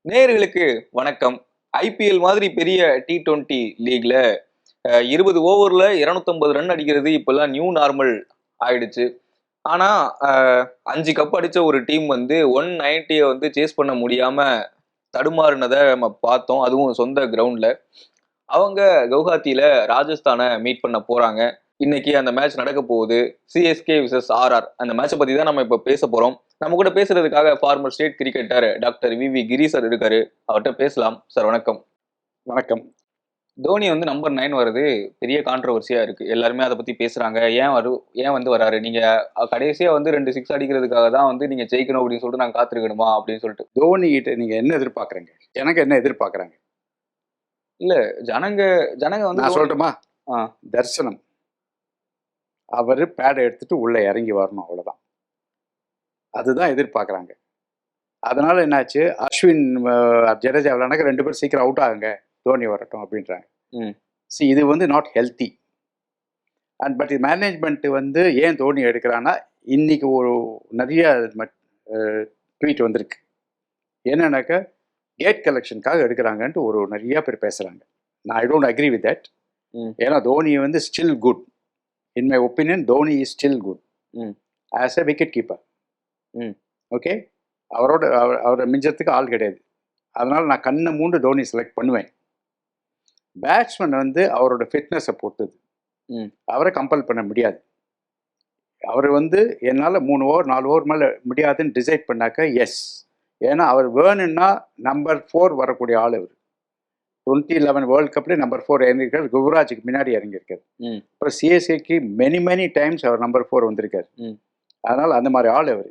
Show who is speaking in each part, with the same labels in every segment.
Speaker 1: நேயர்களுக்கு வணக்கம். ஐபிஎல் மாதிரி பெரிய T20 லீக்ல 20 ஓவர்ல 250 ரன் அடிக்கிறது இப்பெல்லாம் நியூ நார்மல் ஆயிடுச்சு. ஆனா 5 கப் அடிச்ச ஒரு டீம் வந்து 190 வந்து சேஸ் பண்ண முடியாம தடுமாறுனதை நம்ம பார்த்தோம். அதுவும் சொந்த கிரவுண்ட்ல. அவங்க கவுஹாத்தியில ராஜஸ்தானை மீட் பண்ண போறாங்க. இன்னைக்கு அந்த மேட்ச் நடக்க போகுது. CSK versus RR. அந்த மேட்சை பத்தி தான் நம்ம இப்ப பேச போறோம். நம்ம கூட பேசுறதுக்காக former state cricketer doctor V Giri sir இருக்காரு. அவர்கிட்ட பேசலாம். சார் வணக்கம்.
Speaker 2: வணக்கம்.
Speaker 1: தோனி வந்து நம்பர் 9 வருது பெரிய கான்ட்ரவர்சியா இருக்கு. எல்லாருமே அதை பத்தி பேசுறாங்க. ஏன் வந்து வராரு? நீங்க கடைசியா வந்து 2 6 அடிக்கிறதுக்காக தான் வந்து நீங்க ஜெயிக்கணும் அப்படின்னு சொல்லிட்டு நாங்க காத்திருக்கணுமா அப்படின்னு சொல்லிட்டு.
Speaker 2: தோனி கிட்ட நீங்க என்ன எதிர்பார்க்கறீங்க? எனக்கு என்ன எதிர்பார்க்கறாங்க?
Speaker 1: இல்ல ஜனங்க வந்து
Speaker 2: நான் சொல்லட்டுமா?
Speaker 1: ஆ.
Speaker 2: தர்சனம் அவரு பேட் எடுத்துட்டு உள்ள இறங்கி வரணும், அவ்வளவுதான். அதுதான் எதிர்பார்க்கறாங்க. அதனால என்னாச்சு, அஸ்வின் ஜடேஜா விளையாண்டாக்க 2 பேரும் சீக்கிரம் அவுட் ஆகுங்க, தோனி வரட்டும் அப்படின்றாங்க. இது வந்து not healthy. And but management வந்து ஏன் தோனி எடுக்கிறான்னா, இன்னைக்கு ஒரு நிறைய ட்வீட் வந்திருக்கு. என்னன்னாக்க கேட் கலெக்ஷனுக்காக எடுக்கிறாங்கன்ட்டு ஒரு நிறைய பேர் பேசுறாங்க. நான் I don't agree with that. ஏன்னா தோனி வந்து still good. In my opinion Dhoni is still good as a wicket keeper. Okay, அவரை மிஞ்சத்துக்கு ஆள் கிடையாது. அதனால நான் கண்ணை மூண்டு தோனி செலக்ட் பண்ணுவேன். பேட்ஸ்மேன் வந்து அவரோட ஃபிட்னஸை பொறுத்தது. அவரை கம்பல் பண்ண முடியாது. அவர் வந்து என்னால் 3 ஓவர் 4 ஓவர் மேலே முடியாதுன்னு டிசைட் பண்ணாக்க எஸ். ஏன்னா அவர் வேணும்னா நம்பர் 4 வரக்கூடிய ஆள். அவர் 2011 வேர்ல்டு கப்லேயே நம்பர் 4 இறங்கியிருக்காரு. குவராஜுக்கு முன்னாடி இறங்கியிருக்காரு. அப்புறம் சிஎஸ்கேக்கு மெனி டைம்ஸ் அவர் நம்பர் 4 வந்திருக்காரு. அதனால் அந்த மாதிரி ஆள் அவர்.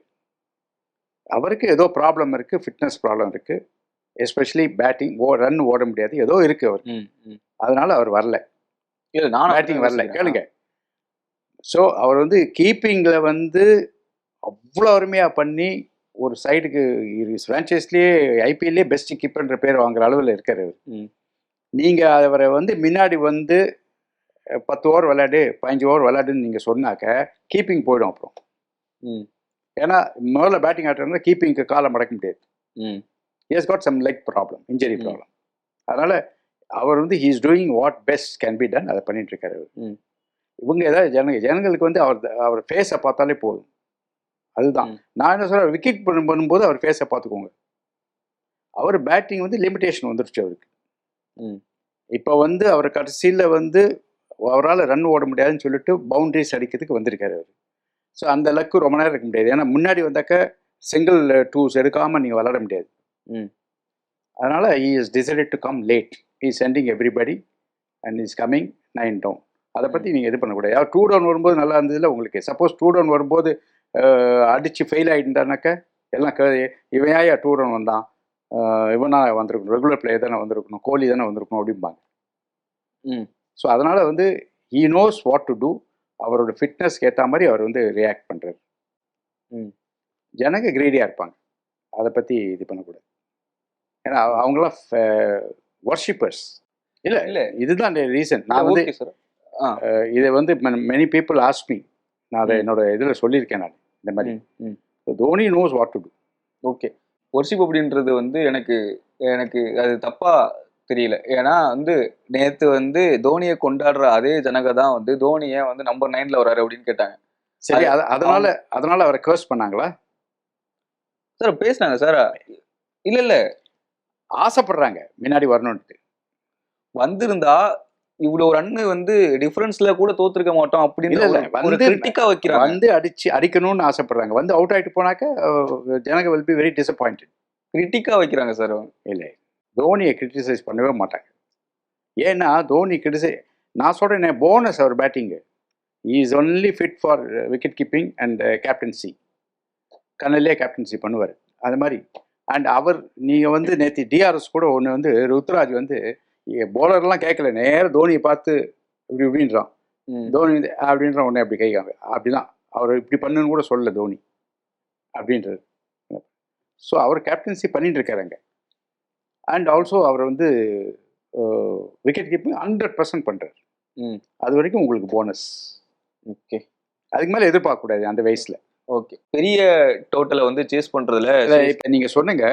Speaker 2: அவருக்கு ஏதோ ப்ராப்ளம் இருக்குது, ஃபிட்னஸ் ப்ராப்ளம் இருக்குது. எஸ்பெஷலி பேட்டிங் ரன் ஓட முடியாது, ஏதோ இருக்குது அவருக்கு. அதனால அவர் வரல.
Speaker 1: இல்லை, நான்
Speaker 2: பேட்டிங் வரல. கேளுங்க. ஸோ அவர் வந்து கீப்பிங்கில் வந்து அவ்வளோ அருமையாக பண்ணி ஒரு சைடுக்கு ஃப்ரான்ச்சைஸ்லேயே ஐபிஎல்லே பெஸ்ட் கீப்பர்ன்ற பேர் வாங்குற அளவில் இருக்கார் அவர். நீங்கள் அவரை வந்து முன்னாடி வந்து 10 ஓவர் விளையாடு 15 ஓவர் விளையாடுன்னு நீங்கள் சொன்னாக்க கீப்பிங் போயிடும். அப்புறம் ஏன்னா முதல்ல பேட்டிங் ஆடுறதுனால கீப்பிங்க்கு காலை மடக்க முடியாது. Has got some leg problem, injury problem. அதனால் அவர் வந்து he is doing what best can be done, அதை பண்ணிட்டு இருக்காரு. இவங்க ஏதாவது ஜனங்களுக்கு வந்து அவர் ஃபேஸை பார்த்தாலே போதும். அதுதான் நான் என்ன சொல்கிறேன், விக்கெட் பண்ணும்போது அவர் ஃபேஸை பார்த்துக்கோங்க. அவர் பேட்டிங் வந்து லிமிட்டேஷன் வந்துருச்சு அவருக்கு. இப்போ வந்து அவர் கடைசியில் வந்து அவரால் ரன் ஓட முடியாதுன்னு சொல்லிட்டு பவுண்டரிஸ் அடிக்கிறதுக்கு வந்திருக்காரு அவர். ஸோ அந்த லக்கு ரொம்ப நேரம் இருக்க முடியாது. ஏன்னா முன்னாடி வந்தாக்க சிங்கிள் டூஸ் எடுக்காமல் நீங்கள் விளாட முடியாது. அதனால் he is decided to come late. He sending everybody and is coming 9 down. அதை பற்றி நீங்கள் இது பண்ணக்கூடாது. யார் 2 டவுன் வரும்போது நல்லா இருந்ததில்ல உங்களுக்கு. சப்போஸ் 2 டவுன் வரும்போது அடித்து ஃபெயில் ஆகிட்டானாக்க எல்லாம் இவன் ஏன் 2 ரன் வந்தான், இவனா வந்திருக்கணும், ரெகுலர் பிளேயர் தானே வந்திருக்கணும், கோலி தானே வந்திருக்கணும் அப்படிம்பாங்க. ஸோ அதனால் வந்து he knows what to do. அவரோட ஃபிட்னஸ்க்கு ஏற்ற மாதிரி அவர் வந்து ரியாக்ட் பண்ணுறாரு. ஜனங்க கிரீடியாக இருப்பாங்க, அதை பற்றி இது பண்ணக்கூடாது. ஏன்னா அவங்களாம் வர்ஷிப்பர்ஸ். இல்லை இதுதான் ரீசன். நான் வந்து இதை வந்து மெனி பீப்புள் ஆஸ்க் மீ. நான் அதை என்னோட இதில் சொல்லியிருக்கேன். நான் இந்த மாதிரி Dhoni knows what to do.
Speaker 1: Okay, worship அப்படின்றது வந்து எனக்கு அது தப்பா தெரியல. ஏன்னா வந்து நேத்து வந்து தோனியை கொண்டாடுற அதே ஜனங்க தான் வந்து தோனியை வந்து நம்பர் 9ல வராரு அப்படின்னு கேட்டாங்க.
Speaker 2: சரி, அதனால அவரை கர்ஸ் பண்ணாங்களா
Speaker 1: சார்? பேசினாங்க சார். இல்ல
Speaker 2: ஆசைப்படுறாங்க முன்னாடி வரணும்ட்டு.
Speaker 1: வந்திருந்தா இவ்வளவு ரன்னு வந்து டிஃபரன்ஸ்ல கூட தோத்துருக்க மாட்டோம் அப்படின்னு
Speaker 2: வந்து அடிக்கணும்னு ஆசைப்படுறாங்க. வந்து அவுட் ஆயிட்டு போனாக்க ஜனங்க வில் பி வெரி டிசப்பாயிண்டட்.
Speaker 1: கிரிட்டிக்கா வைக்கிறாங்க சார்.
Speaker 2: இல்லை, தோனியை கிரிட்டிசைஸ் பண்ணவே மாட்டாங்க. ஏன்னா தோனி நான் சொல்றேன், போனஸ் அவர் பேட்டிங்கு. Is only fit for wicket keeping and captaincy. கண்ணிலே கேப்டன்சி பண்ணுவார் அது மாதிரி. அண்ட் அவர் நீங்கள் வந்து நேற்று டிஆர்எஸ் கூட ஒன்று வந்து ருத்ராஜ் வந்து போலர்லாம் கேட்கல, நேரம் தோனியை பார்த்து இப்படின்றான். தோனி அப்படின்ற உடனே அப்படி கைக்காங்க. அப்படிதான் அவர் இப்படி பண்ணுன்னு கூட சொல்லல தோனி அப்படின்றது. ஸோ அவர் கேப்டன்சி பண்ணிட்டு இருக்காருங்க. அண்ட் ஆல்சோ அவர் வந்து விக்கெட் கீப்பிங் 100% பண்ணுறாரு. அது வரைக்கும் உங்களுக்கு போனஸ்.
Speaker 1: ஓகே,
Speaker 2: அதுக்கு மேலே எதிர்பார்க்கக்கூடாது அந்த வயசில்.
Speaker 1: ஓகே, பெரிய டோட்டலை வந்து சேஸ் பண்ணுறதுல
Speaker 2: நீங்கள் சொன்னீங்க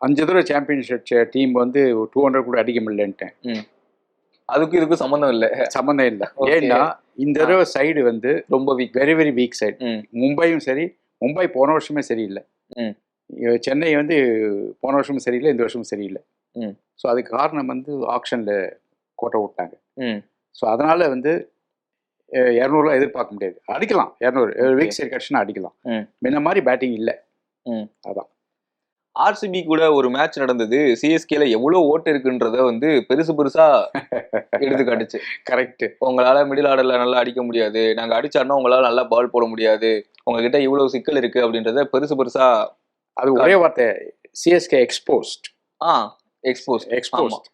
Speaker 2: 5 தடவை சாம்பியன்ஷிப் டீம் வந்து 200 கூட அடிக்க முடியலன்ட்டேன்.
Speaker 1: அதுக்கும் இதுக்கும் சம்மந்தம் இல்ல.
Speaker 2: சம்மந்தம் இல்லை.
Speaker 1: Okay.
Speaker 2: ஏன்னா இந்த தடவை சைடு வந்து
Speaker 1: ரொம்ப weak.
Speaker 2: Very very weak side. மும்பையும் சரி, மும்பை போன வருஷமே சரியில்லை. சென்னை வந்து போன வருஷமும் சரியில்லை, இந்த வருஷமும் சரியில்லை. ஸோ அதுக்கு காரணம் வந்து ஆக்ஷனில் கோட்டை விட்டாங்க. ஸோ அதனால வந்து 200 எதிர்பார்க்க முடியாது. அடிக்கலாம் 200 வீக் சைடு கட்சினா அடிக்கலாம். முன்ன மாதிரி பேட்டிங் இல்லை. அதான்
Speaker 1: ஆர்சிபி கூட ஒரு மேட்ச் நடந்தது. சிஎஸ்கேல எவ்வளவு ஓட்டு இருக்குன்றத வந்து பெருசா எடுத்து காட்டுச்சு.
Speaker 2: கரெக்ட்.
Speaker 1: உங்களால மிடில் ஆர்டர்ல நல்லா அடிக்க முடியாது, நாங்க அடிச்சாருன்னா உங்களால நல்லா பால் போட முடியாது, உங்ககிட்ட இவ்வளவு சிக்கல் இருக்கு அப்படின்றத பெருசா
Speaker 2: அது ஒரே வார்த்தை, சிஎஸ்கே எக்ஸ்போஸ்ட்.
Speaker 1: எக்ஸ்போஸ்ட்.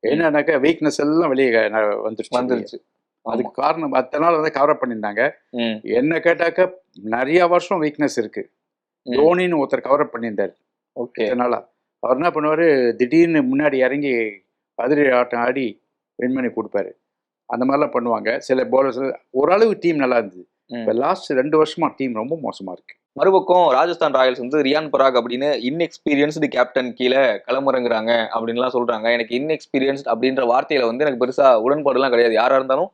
Speaker 2: என்னன்னாக்கா வீக்னஸ் எல்லாம் வெளியே வந்துருச்சு. அதுக்கு காரணம் அதனால வந்து கவர் பண்ணியிருந்தாங்க. என்ன கேட்டாக்க நிறைய வருஷம் வீக்னஸ் இருக்கு. தோனின்னு ஒருத்தர் கவர் பண்ணியிருந்தார். அதனால அவர் என்ன பண்ணுவாரு, திடீர்னு முன்னாடி இறங்கி அதிரி ஆட்டம் ஆடி வின் பண்ணி கொடுப்பாரு. அந்த மாதிரிலாம் பண்ணுவாங்க சில போலர்ஸ். ஓரளவு டீம் நல்லா இருந்தது. இப்போ லாஸ்ட் 2 வருஷமா டீம் ரொம்ப மோசமா இருக்கு.
Speaker 1: மறுபக்கம் ராஜஸ்தான் ராயல்ஸ் வந்து ரியான் பராக் அப்படின்னு இன்எக்ஸ்பீரியன்ஸ்டு கேப்டன் கீழே களமிறங்குறாங்க அப்படின்லாம் சொல்றாங்க. எனக்கு இன்எக்ஸ்பீரியன்ஸ்ட் அப்படின்ற வார்த்தையில வந்து எனக்கு பெருசா உடன்பாடுலாம் கிடையாது. யாரா இருந்தாலும்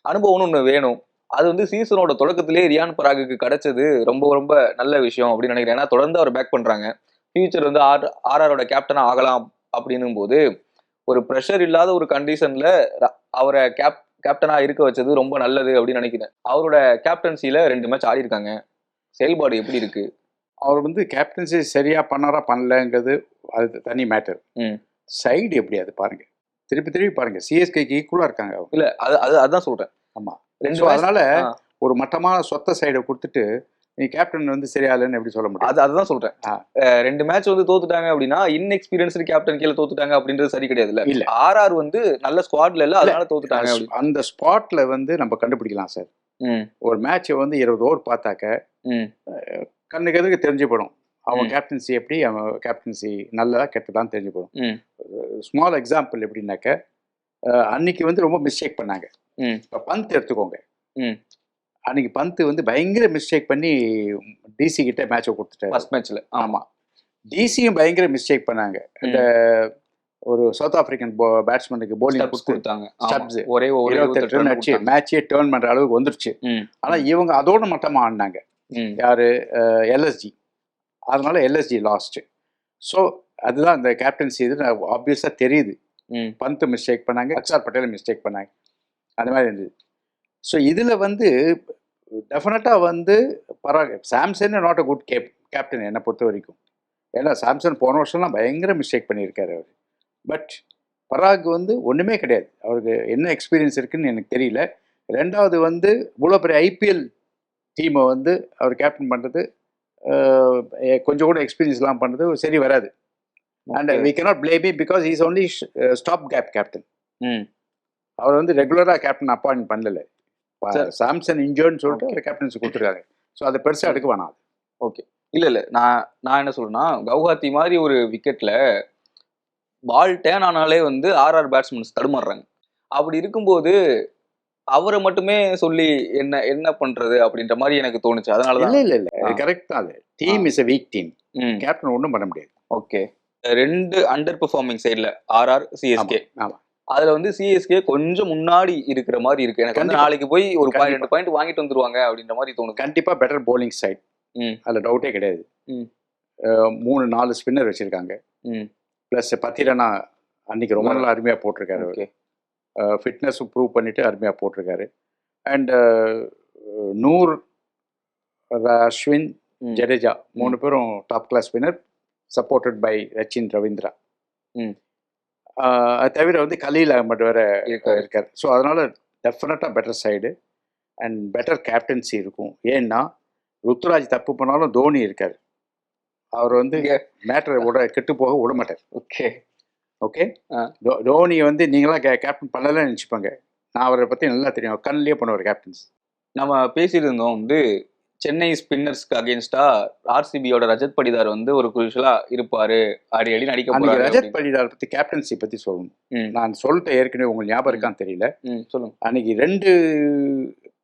Speaker 1: அனுபவம்னு ஒன்று வேணும். அது வந்து சீசனோட தொடக்கத்திலேயே ரியான் பராகுக்கு கிடைச்சது ரொம்ப ரொம்ப நல்ல விஷயம் அப்படின்னு நினைக்கிறேன். ஏன்னா தொடர்ந்து அவர் பேக் பண்றாங்க. ஃபியூச்சர் வந்து ஆர்ஆரோட கேப்டனா ஆகலாம் அப்படின்னும் போது ஒரு ப்ரெஷர் இல்லாத ஒரு கண்டிஷன்ல அவரை கேப்டனா இருக்க வச்சது ரொம்ப நல்லது அப்படின்னு நினைக்கிறேன். அவரோட கேப்டன்சில 2 மேட்ச் ஆடி இருக்காங்க. செயல்பாடு எப்படி இருக்கு?
Speaker 2: அவர் வந்து கேப்டன்சி சரியா பண்ணாரா பண்ணலங்கிறது அது தனி மேட்டர். சைடு எப்படி அது பாருங்க, திருப்பி பாருங்க. சிஎஸ்கேக்கு ஈக்குவலா இருக்காங்க அவங்க.
Speaker 1: இல்ல அதான் சொல்றேன்.
Speaker 2: ஆமா. அதனால ஒரு மட்டமான சொத்த சைடை கொடுத்துட்டு நீ கேப்டன் வந்து சரியாலன்னு எப்படி சொல்ல முடியும்?
Speaker 1: அதுதான் சொல்றேன். 2 மேட்ச் வந்து தோத்துட்டாங்க அப்படின்னா இன்எக்ஸ்பீரியன்ஸ்டு கேப்டன் கீழே தோத்துட்டாங்க அப்படின்றது சரி கிடையாது. இல்ல ஆர்ஆர் வந்து நல்ல ஸ்குவாட்ல இல்ல, அதனால தோத்துட்டாங்க.
Speaker 2: அந்த ஸ்பாட்ல வந்து நம்ம கண்டுபிடிக்கலாம் சார். ஒரு மேட்சை வந்து 20 ஓவர் பார்த்தாக்க கண்ணுக்கு எதுக்கு தெரிஞ்சுப்படும் அவன் கேப்டன்சி எப்படி, அவன் கேப்டன்சி நல்லதா கெட்டதான் தெரிஞ்சுப்படும். ஸ்மால் எக்ஸாம்பிள் எப்படின்னாக்க அன்னைக்கு வந்து ரொம்ப மிஸ்டேக் பண்ணாங்க. இப்போ பந்த் எடுத்துக்கோங்க. அன்னைக்கு பந்த் வந்து பயங்கர மிஸ்டேக் பண்ணி டிசி கிட்ட மேட்சை கொடுத்துட்டாரு ஃபர்ஸ்ட் மேட்ச்ல. ஆமா, டிசியும் பயங்கர மிஸ்டேக் பண்ணாங்க. இந்த ஒரு சவுத் ஆப்பிரிக்கன் பேட்ஸ்மேனுக்கு போலிங் கொடுத்தாங்க.
Speaker 1: ஒரே
Speaker 2: 28 ரன் அடிச்சு மேட்சே டேர்ன் பண்ற அளவுக்கு வந்துருச்சு. ஆனா இவங்க அதோட மட்டமா ஆடினாங்க. யாரு? எல்எஸ்ஜி. அதனால எல்எஸ்ஜி லாஸ்ட். ஸோ அதுதான் இந்த கேப்டன்சி இது ஆப்வியஸா தெரியுது. பந்த் மிஸ்டேக் பண்ணாங்க, அக்ஷர் பட்டேல் மிஸ்டேக் பண்ணாங்க, அந்த மாதிரி இருந்தது. ஸோ இதில் வந்து டெஃபினட்டாக வந்து Parag Samson not a good captain என்னை பொறுத்த வரைக்கும். ஏன்னா சாம்சன் போன வருஷம்லாம் பயங்கர மிஸ்டேக் பண்ணியிருக்காரு அவர். பட் பராக் வந்து ஒன்றுமே கிடையாது. அவருக்கு என்ன எக்ஸ்பீரியன்ஸ் இருக்குன்னு எனக்கு தெரியல. ரெண்டாவது வந்து இவ்வளோ பெரிய ஐபிஎல் டீமை வந்து அவர் கேப்டன் பண்ணுறது கொஞ்சம் கூட எக்ஸ்பீரியன்ஸ்லாம் பண்ணுறது சரி வராது. And we cannot blame him because is only stopgap captain. அவர் வந்து ரெகுலராக கேப்டன் அப்பாயின்ட் பண்ணல. சாம்சன் இன்ஜர்ன்னு சொல்லிட்டு அவர் கேப்டன்சி கொடுத்துருக்காங்க. ஸோ அதை பெருசாக எடுக்க வேணாம்.
Speaker 1: ஓகே. இல்லை நான் என்ன சொல்றேன்னா, கவுஹாத்தி மாதிரி ஒரு விக்கெட்ல பால் டேன் ஆனாலே வந்து ஆர்ஆர் பேட்ஸ்மேன்ஸ் தடுமாறுறாங்க. அப்படி இருக்கும்போது அவரை மட்டுமே சொல்லி என்ன பண்றது அப்படின்ற மாதிரி எனக்கு தோணுச்சு. அதனாலதான்
Speaker 2: இல்ல கரெக்ட் தான். அது team is a week team. Captain ஒன்றும் பண்ண முடியாது.
Speaker 1: ஓகே. 2 அண்டர் பெர்ஃபார்மிங் சைட்ல ஆர்ஆர், சிஎஸ்கே. அதுல வந்து சிஎஸ்கே கொஞ்சம் முன்னாடி இருக்கிற மாதிரி இருக்கு. எனக்கு வந்து நாளைக்கு போய் ஒரு 2 பாயிண்ட் வாங்கிட்டு வந்துருவாங்க அப்படின்ற மாதிரி தோணுது.
Speaker 2: கண்டிப்பா பெட்டர் போலிங் சைட், அதுல டவுட்டே கிடையாது. 3-4 ஸ்பின்னர் வச்சிருக்காங்க. பிளஸ் பத்திரனா அன்னைக்கு ரொம்ப நல்லா அருமையா போட்டிருக்காரு. ஃபிட்னஸும் ப்ரூவ் பண்ணிட்டு அருமையா போட்டிருக்காரு. அண்ட் நூர், அஸ்வின், ஜடேஜா 3 பேரும் top class spinner, supported by Rachin Ravindra. அது தவிர வந்து கலீல் அகமட் வேற இருக்கார். ஸோ அதனால டெஃபினட்டாக better side and better captaincy இருக்கும். ஏன்னா ருத்துராஜ் தப்பு பண்ணாலும் தோனி இருக்கார். அவர் வந்து மேட்டரை கெட்டு போக விட மாட்டார். ஓகே. தோனி வந்து நீங்களாம் கேப்டன் பண்ணலன்னு நினச்சிப்பாங்க. நான் அவரை பற்றி நல்லா தெரியும். கண்ணிலேயே பண்ணுவார் கேப்டன்ஸ்.
Speaker 1: நம்ம பேசியிருந்தோம் வந்து சென்னை ஸ்பின்னர்ஸ்க்கு அகேன்ஸ்டா ஆர்சிபியோட ரஜத் படிதார் வந்து ஒரு குரூஷலா இருப்பாரு, அடி நடிக்க போறாரு.
Speaker 2: ரஜத் படிதார் பத்தி கேப்டன்சி பத்தி சொல்லணும். நான் சொல்லிட்டேன் ஏற்கனவே, உங்களுக்கு ஞாபகம் இருக்கான்னு தெரியல.
Speaker 1: சொல்லுங்க.
Speaker 2: அன்னைக்கு 2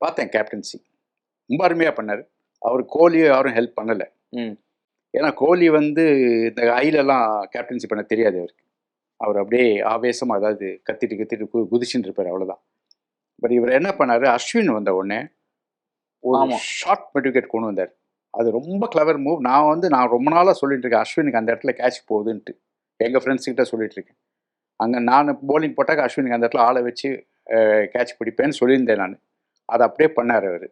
Speaker 2: பார்த்தேன் கேப்டன்சி ரொம்ப அருமையா பண்ணாரு. அவர் கோலியோ யாரும் ஹெல்ப் பண்ணல. ஏன்னா கோலி வந்து இந்த ஐலெல்லாம் கேப்டன்சி பண்ண தெரியாது அவருக்கு. அவர் அப்படியே ஆவேசமாக அதாவது கத்திட்டு குதிச்சுட்டு இருப்பார், அவ்வளோதான். பட் இவர் என்ன பண்ணார், அஸ்வின் வந்த உடனே ஒரு
Speaker 1: ஆமா.
Speaker 2: ஷார்ட் விக்கெட் கொண்டு வந்தார். அது ரொம்ப கிளவர் மூவ். நான் ரொம்ப நாளாக சொல்லிட்டு இருக்கேன் அஸ்வினுக்கு அந்த இடத்துல கேட்ச் போகுதுன்ட்டு. எங்கள் ஃப்ரெண்ட்ஸ்கிட்ட சொல்லிட்டு இருக்கேன். அங்கே நான் போலிங் போட்டாக்க அஸ்வினுக்கு அந்த இடத்துல ஆளை வச்சு கேட்ச் பிடிப்பேன்னு சொல்லியிருந்தேன் நான். அதை அப்படியே பண்ணார் அவர்.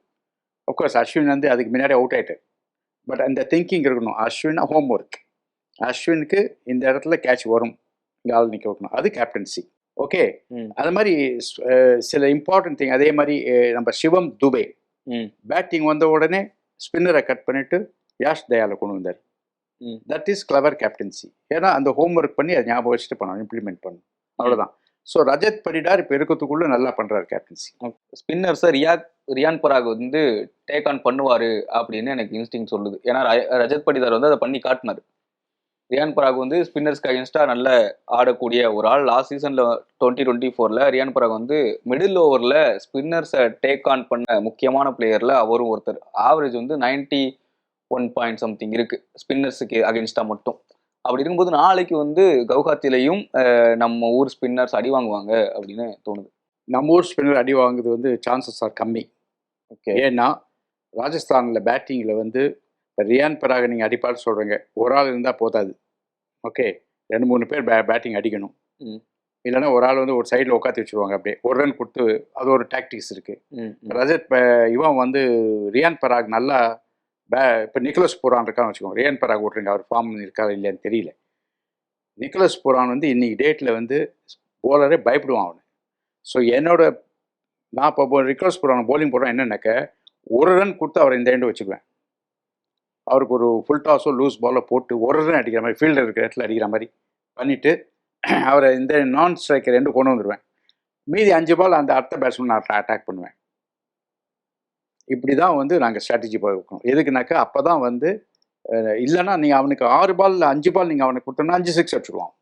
Speaker 2: அஃப்கோர்ஸ் அஸ்வின் வந்து அதுக்கு முன்னாடி அவுட் ஆகிட்டார். பட் அந்த திங்கிங் இருக்கணும், அஸ்வின் ஹோம் ஒர்க், அஸ்வினுக்கு இந்த இடத்துல கேட்ச் வரும், இங்கே ஆள் நிற்க வைக்கணும், அது கேப்டன்சி. ஓகே, அது மாதிரி சில இம்பார்ட்டன்ட் திங். அதே மாதிரி நம்ம சிவம் துபே பேட்டிங் வந்த உடனே ஸ்பின்னரை கட் பண்ணிட்டு யாஷ் தயாலை கொண்டு வந்தார். That is clever captaincy. ஏன்னா அந்த ஹோம் ஒர்க் பண்ணி அதை ஞாபகம் வச்சுட்டு பண்ணணும், இம்ப்ளிமெண்ட் பண்ணணும், அவ்வளோதான். ஸோ ரஜத் படிடார் இப்போ இருக்கிறதுக்குள்ள நல்லா பண்ணுறாரு கேப்டன்சி.
Speaker 1: ஸ்பின்னர்ஸை ரியான் பராக் வந்து டேக் ஆன் பண்ணுவார் அப்படின்னு எனக்கு இன்ஸ்டிங் சொல்லுது. ஏன்னா ரஜத் படிதார் வந்து அதை பண்ணி காட்டினார். ரியான் பராக் வந்து ஸ்பின்னர்ஸ்க்கு அகேன்ஸ்டாக நல்ல ஆடக்கூடிய ஒரு ஆள். லாஸ்ட் சீசனில் 2024 ரியான் பராக் வந்து மிடில் ஓவரில் ஸ்பின்னர்ஸை டேக் ஆன் பண்ண முக்கியமான பிளேயரில் அவரும் ஒருத்தர். ஆவரேஜ் வந்து 91 பாயிண்ட் சம்திங் இருக்குது ஸ்பின்னர்ஸுக்கு அகேன்ஸ்டாக மட்டும். அப்படி இருக்கும்போது நாளைக்கு வந்து கவுஹாத்திலையும் நம்ம ஊர் ஸ்பின்னர்ஸ் அடி வாங்குவாங்க அப்படின்னு தோணுது.
Speaker 2: நம்ம ஊர் ஸ்பின்னர் அடி வாங்குறது வந்து சான்சஸ் ஆர் கம்மி.
Speaker 1: ஓகே,
Speaker 2: ஏன்னா ராஜஸ்தானில் பேட்டிங்கில் வந்து ரியான் பராக நீங்கள் அடிப்பாடு சொல்கிறீங்க, ஒரு ஆள் இருந்தால் போதாது. ஓகே, 2-3 பேர் பேட்டிங் அடிக்கணும். இல்லைன்னா ஒரு ஆள் வந்து ஒரு சைடில் உட்காந்து வச்சுருவாங்க, அப்படியே ஒரு ரன் கொடுத்து, அது ஒரு டாக்டிக்ஸ் இருக்குது. ரஜத் இவன் வந்து ரியான் பராக் நல்லா இப்போ நிக்கோலஸ் பூரான் இருக்கான்னு வச்சுக்கோங்க. ரியான் பராக் விட்ருங்க, அவர் ஃபார்ம் இருக்கா இல்லையான்னு தெரியல. நிக்கோலஸ் பூரான் வந்து இன்னைக்கு டேட்டில் வந்து போலரே பயப்படுவான் அவனு. ஸோ நான் இப்போ நிக்கோலஸ் பூரான் போலிங் போடுறேன் என்னன்னாக்க, ஒரு ரன் கொடுத்து அவரை இந்த எண்டு வச்சுக்குவேன். அவருக்கு ஒரு ஃபுல் டாஸோ லூஸ் பாலோ போட்டு ஒரு ரன் அடிக்கிற மாதிரி, ஃபீல்டர் இருக்கிற இடத்துல அடிக்கிற மாதிரி பண்ணிவிட்டு அவரை இந்த நான் ஸ்ட்ரைக்கர் எண்டு கொண்டு வந்துடுவேன். மீதி 5 பால் அந்த அடுத்த பேட்ஸ்மேன் நான் அட்டாக் பண்ணுவேன். இப்படி தான் வந்து நாங்கள் ஸ்ட்ராட்டஜி போய்க்கணும். எதுக்குனாக்கா அப்போ தான் வந்து இல்லைன்னா நீங்கள் அவனுக்கு 6 பால் 5 பால் நீங்கள் அவனுக்கு கொடுத்தோம்னா 5 6 அடிச்சுடுவான்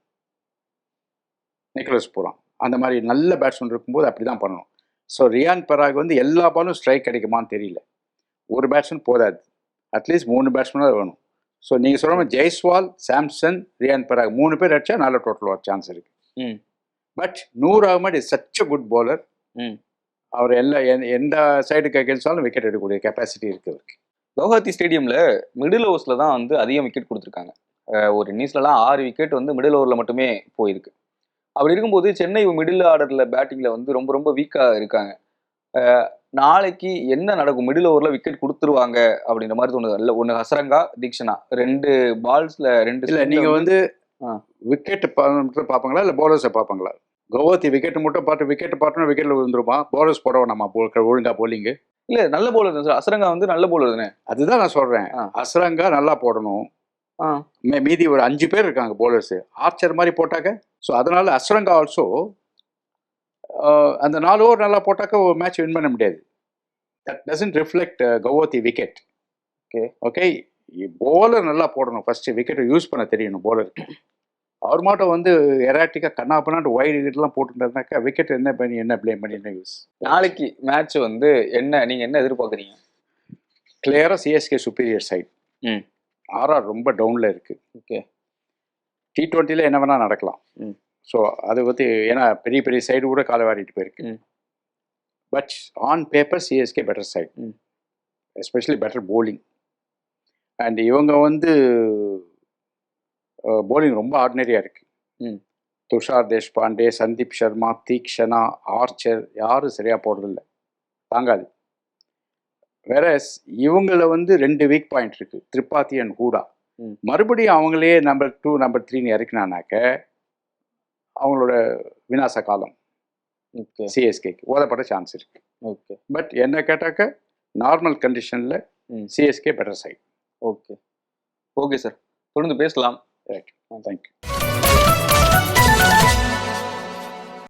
Speaker 2: நிக்கோலஸ் பூரான். அந்த மாதிரி நல்ல பேட்ஸ்மேன் இருக்கும்போது அப்படி தான் பண்ணணும். ஸோ ரியான் பராக் வந்து எல்லா பாலும் ஸ்ட்ரைக் கிடைக்குமான்னு தெரியல. ஒரு பேட்ஸ்மேன் போதாது, அட்லீஸ்ட் 3 பேட்ஸ்மேனாக வேணும். ஸோ நீங்கள் சொல்கிற மாதிரி ஜெய்ஸ்வால், சாம்சன், ரியான் பராக் 3 பேர் அடித்தா நல்ல டோட்டல் ஒரு சான்ஸ் இருக்குது. But Noor Ahmad is such a good bowler. அவர் எந்த சைடுக்கு அகேன்ஸ்டாலும் விக்கெட் எடுக்கக்கூடிய கெப்பாசிட்டி இருக்குது அவருக்கு.
Speaker 1: கவுஹாத்தி ஸ்டேடியமில் மிடில் ஓவர்ஸில் தான் வந்து அதிகம் விக்கெட் கொடுத்துருக்காங்க. ஒரு இன்னிங்ஸ்லலாம் 6 விக்கெட் வந்து மிடில் ஓவரில் மட்டுமே போயிருக்கு. அப்படி இருக்கும்போது சென்னை மிடில் ஆர்டரில் பேட்டிங்கில் வந்து ரொம்ப ரொம்ப வீக்காக இருக்காங்க. நாளைக்கு என்ன நடக்கும்? மிடில் ஓவரில் விக்கெட் கொடுத்துருவாங்க அப்படின்ற மாதிரி தோணுது. இல்லை, ஒன்று ஹசரங்கா, தீக்ஷனா 2 பால்ஸில் 2.
Speaker 2: இல்லை, நீங்கள் வந்து விக்கெட்டு பார்ப்பாங்களா இல்லை பவுலர்ஸை பார்ப்பாங்களா? கவுஹாத்தி விக்கெட்டு மட்டும் பார்த்தோன்னா விக்கெட்டில் விழுந்துருமா? பவுலர்ஸ் போட வேணாமா ஒழுங்கா போலிங்கு?
Speaker 1: இல்லை, நல்ல பவுலர் தான் சார். அசரங்கா வந்து நல்ல பவுலர் தானே.
Speaker 2: அதுதான் நான் சொல்கிறேன், அசரங்கா நல்லா போடணும். மீதி ஒரு 5 பேர் இருக்காங்க பவுலர்ஸு, ஆர்ச்சர் மாதிரி போட்டாக்க. ஸோ அதனால அசரங்கா ஆல்சோ அந்த 4 ஓவர் நல்லா போட்டாக்க ஒரு மேட்ச் வின் பண்ண முடியாது. That doesn't reflect Guwahati wicket. Okay, bowler நல்லா போடணும், ஃபர்ஸ்ட் விக்கெட்டை யூஸ் பண்ண தெரியணும் பவுலருக்கு. அவர் மாட்டம் வந்து எராட்டிக்காக கண்ணாப்பண்ணாட்டு வைடு விக்கெட்லாம் போட்டுருந்தாருனாக்கா விக்கெட் என்ன ப்ளேம் பண்ணி என்ன யூஸ்?
Speaker 1: நாளைக்கு மேட்ச் வந்து நீங்கள் என்ன எதிர்பார்க்குறீங்க?
Speaker 2: கிளியராக சிஎஸ்கே சுப்பீரியர் சைட். ஆர்ஆர் ரொம்ப டவுனில் இருக்குது. ஓகே, T20 என்ன வேணால் நடக்கலாம். ஸோ அதை பற்றி, ஏன்னா பெரிய பெரிய சைடு கூட காலை வாரிட்டு போயிருக்கு. But on paper CSK better side, especially better bowling. And இவங்க வந்து போலிங் ரொம்ப ஆர்டினரியாக இருக்குது. துஷார் தேஷ்பாண்டே, சந்தீப் சர்மா, தீக்ஷனா, ஆர்ச்சர் யாரும் சரியாக போடுறதில்ல, தாங்காது. வேற இவங்கள வந்து 2 வீக் பாயிண்ட் இருக்குது, திரிபாதி அண்ட் ஹூடா. மறுபடியும் அவங்களே நம்பர் 2 நம்பர் 3 இறக்கினானாக்க அவங்களோட விநாச காலம் சிஎஸ்கேக்கு ஓதப்பட சான்ஸ் இருக்கு. ஓகே, பட் என்ன கேட்டாக்க நார்மல் கண்டிஷனில் CSK better side.
Speaker 1: Okay sir, தொடர்ந்து பேசலாம்.
Speaker 2: Right, thank you.